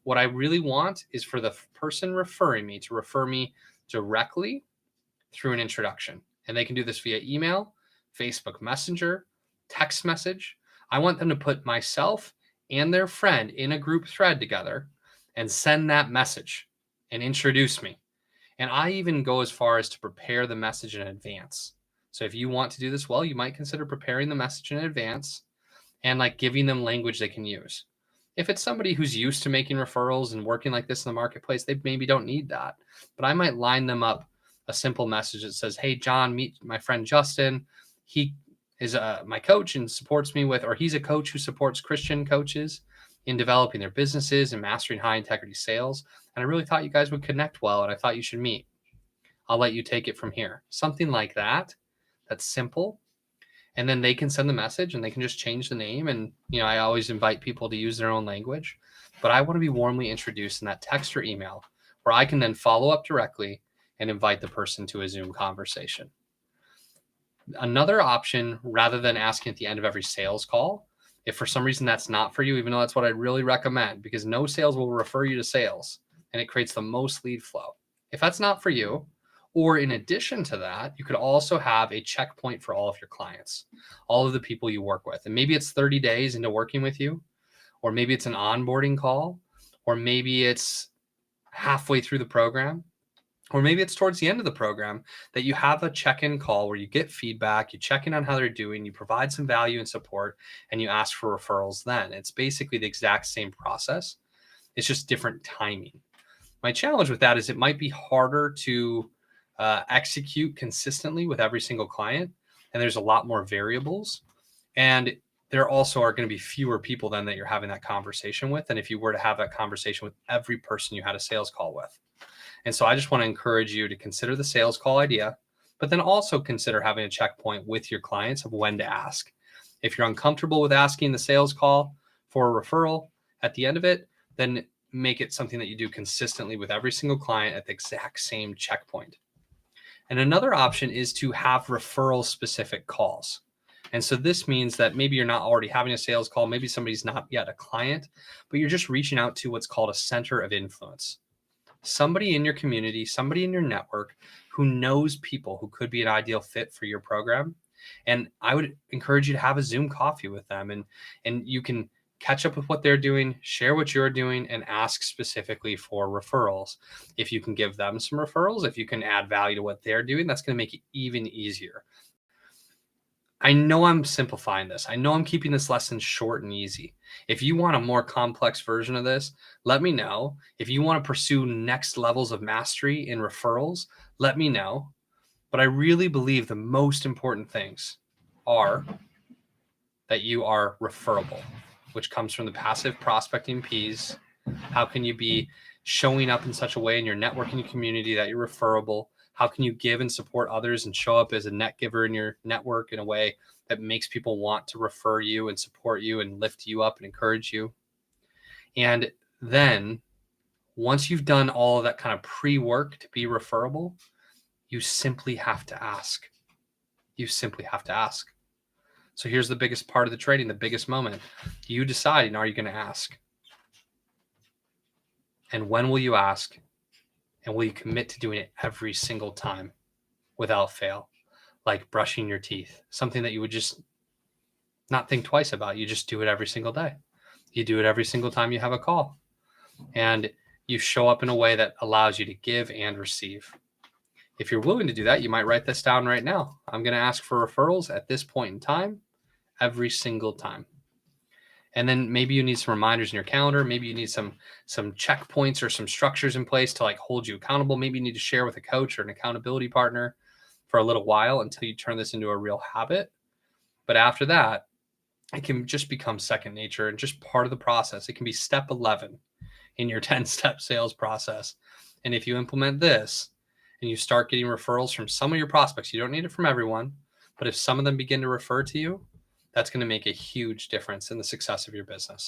what I really want is for the person referring me to refer me directly through an introduction. And they can do this via email, Facebook Messenger, text message. I want them to put myself and their friend in a group thread together and send that message and introduce me. And I even go as far as to prepare the message in advance. So if you want to do this well, you might consider preparing the message in advance and like giving them language they can use. If it's somebody who's used to making referrals and working like this in the marketplace, they maybe don't need that. But I might line them up a simple message that says, hey, John, meet my friend Justin. He is my coach and supports me with, or he's a coach who supports Christian coaches in developing their businesses and mastering high integrity sales. And I really thought you guys would connect well, and I thought you should meet. I'll let you take it from here. Something like that. That's simple. And then they can send the message and they can just change the name. And, I always invite people to use their own language, but I want to be warmly introduced in that text or email where I can then follow up directly and invite the person to a Zoom conversation. Another option, rather than asking at the end of every sales call, if for some reason that's not for you, even though that's what I really recommend, because no sales will refer you to sales and it creates the most lead flow. If that's not for you, or in addition to that, you could also have a checkpoint for all of your clients, all of the people you work with. And maybe it's 30 days into working with you, or maybe it's an onboarding call, or maybe it's halfway through the program, or maybe it's towards the end of the program that you have a check-in call where you get feedback, you check in on how they're doing, you provide some value and support, and you ask for referrals then. It's basically the exact same process. It's just different timing. My challenge with that is it might be harder to execute consistently with every single client, and there's a lot more variables. And there also are going to be fewer people then that you're having that conversation with than if you were to have that conversation with every person you had a sales call with. And so I just want to encourage you to consider the sales call idea, but then also consider having a checkpoint with your clients of when to ask. If you're uncomfortable with asking the sales call for a referral at the end of it, then make it something that you do consistently with every single client at the exact same checkpoint. And another option is to have referral specific calls. And so this means that maybe you're not already having a sales call, maybe somebody's not yet a client, but you're just reaching out to what's called a center of influence. Somebody in your community, somebody in your network who knows people who could be an ideal fit for your program. And I would encourage you to have a Zoom coffee with them, and you can catch up with what they're doing, share what you're doing, and ask specifically for referrals. If you can give them some referrals, if you can add value to what they're doing, that's going to make it even easier. I know I'm simplifying this. I know I'm keeping this lesson short and easy. If you want a more complex version of this, let me know. If you want to pursue next levels of mastery in referrals, let me know. But I really believe the most important things are that you are referable, which comes from the passive prospecting P's. How can you be showing up in such a way in your networking community that you're referable? How can you give and support others and show up as a net giver in your network in a way that makes people want to refer you and support you and lift you up and encourage you? And then once you've done all of that kind of pre-work to be referable, you simply have to ask. You simply have to ask. So here's the biggest part of the trading, the biggest moment. You deciding, are you going to ask? And when will you ask? And will you commit to doing it every single time without fail? Like brushing your teeth, something that you would just not think twice about. You just do it every single day. You do it every single time you have a call. And you show up in a way that allows you to give and receive. If you're willing to do that, you might write this down right now. I'm going to ask for referrals at this point in time, every single time. And then maybe you need some reminders in your calendar. Maybe you need some checkpoints or some structures in place to like hold you accountable. Maybe you need to share with a coach or an accountability partner for a little while until you turn this into a real habit. But after that, it can just become second nature and just part of the process. It can be step 11 in your 10-step sales process. And if you implement this and you start getting referrals from some of your prospects, you don't need it from everyone, but if some of them begin to refer to you, that's going to make a huge difference in the success of your business.